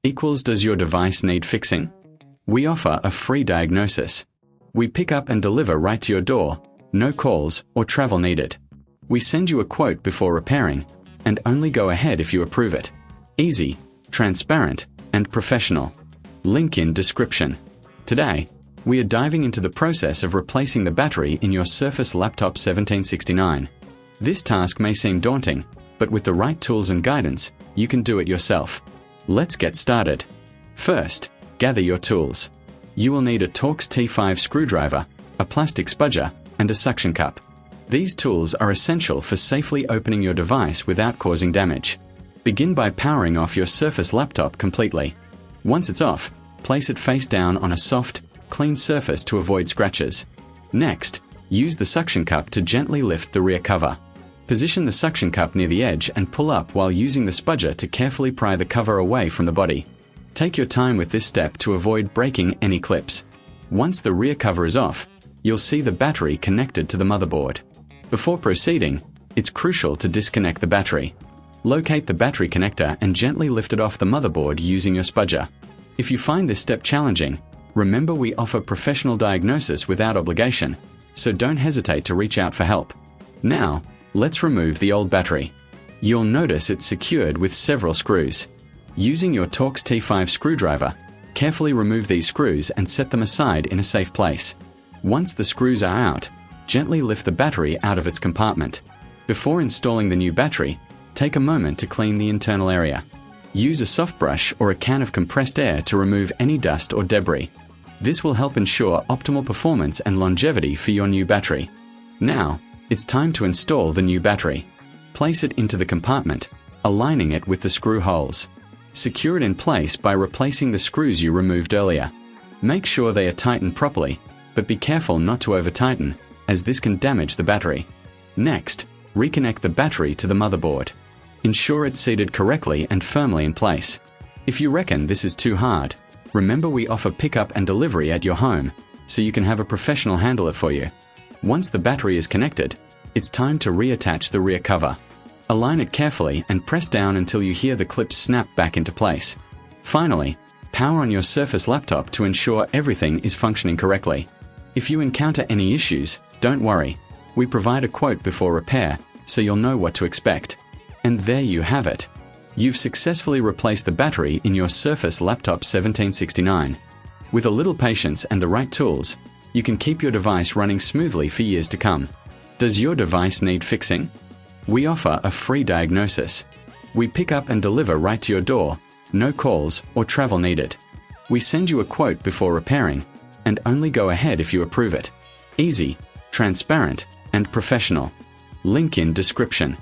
equals does your device need fixing? We offer a free diagnosis. We pick up and deliver right to your door, no calls or travel needed. We send you a quote before repairing, and only go ahead if you approve it. Easy, transparent, and professional. Link in description. Today, we are diving into the process of replacing the battery in your Surface Laptop 1769. This task may seem daunting, but with the right tools and guidance, you can do it yourself. Let's get started. First, gather your tools. You will need a Torx T5 screwdriver, a plastic spudger, and a suction cup. These tools are essential for safely opening your device without causing damage. Begin by powering off your Surface Laptop completely. Once it's off, place it face down on a soft, clean surface to avoid scratches. Next, use the suction cup to gently lift the rear cover. Position the suction cup near the edge and pull up while using the spudger to carefully pry the cover away from the body. Take your time with this step to avoid breaking any clips. Once the rear cover is off, you'll see the battery connected to the motherboard. Before proceeding, it's crucial to disconnect the battery. Locate the battery connector and gently lift it off the motherboard using your spudger. If you find this step challenging, remember we offer professional diagnosis without obligation, so don't hesitate to reach out for help. Now, let's remove the old battery. You'll notice it's secured with several screws. Using your Torx T5 screwdriver, carefully remove these screws and set them aside in a safe place. Once the screws are out, gently lift the battery out of its compartment. Before installing the new battery, take a moment to clean the internal area. Use a soft brush or a can of compressed air to remove any dust or debris. This will help ensure optimal performance and longevity for your new battery. Now, it's time to install the new battery. Place it into the compartment, aligning it with the screw holes. Secure it in place by replacing the screws you removed earlier. Make sure they are tightened properly, but be careful not to over-tighten, as this can damage the battery. Next, reconnect the battery to the motherboard. Ensure it's seated correctly and firmly in place. If you reckon this is too hard, remember we offer pickup and delivery at your home, so you can have a professional handle it for you. Once the battery is connected, it's time to reattach the rear cover. Align it carefully and press down until you hear the clips snap back into place. Finally, power on your Surface Laptop to ensure everything is functioning correctly. If you encounter any issues, don't worry. We provide a quote before repair, so you'll know what to expect. And there you have it. You've successfully replaced the battery in your Surface Laptop 1769. With a little patience and the right tools, you can keep your device running smoothly for years to come. Does your device need fixing? We offer a free diagnosis. We pick up and deliver right to your door, no calls or travel needed. We send you a quote before repairing, and only go ahead if you approve it. Easy, transparent, and professional. Link in description.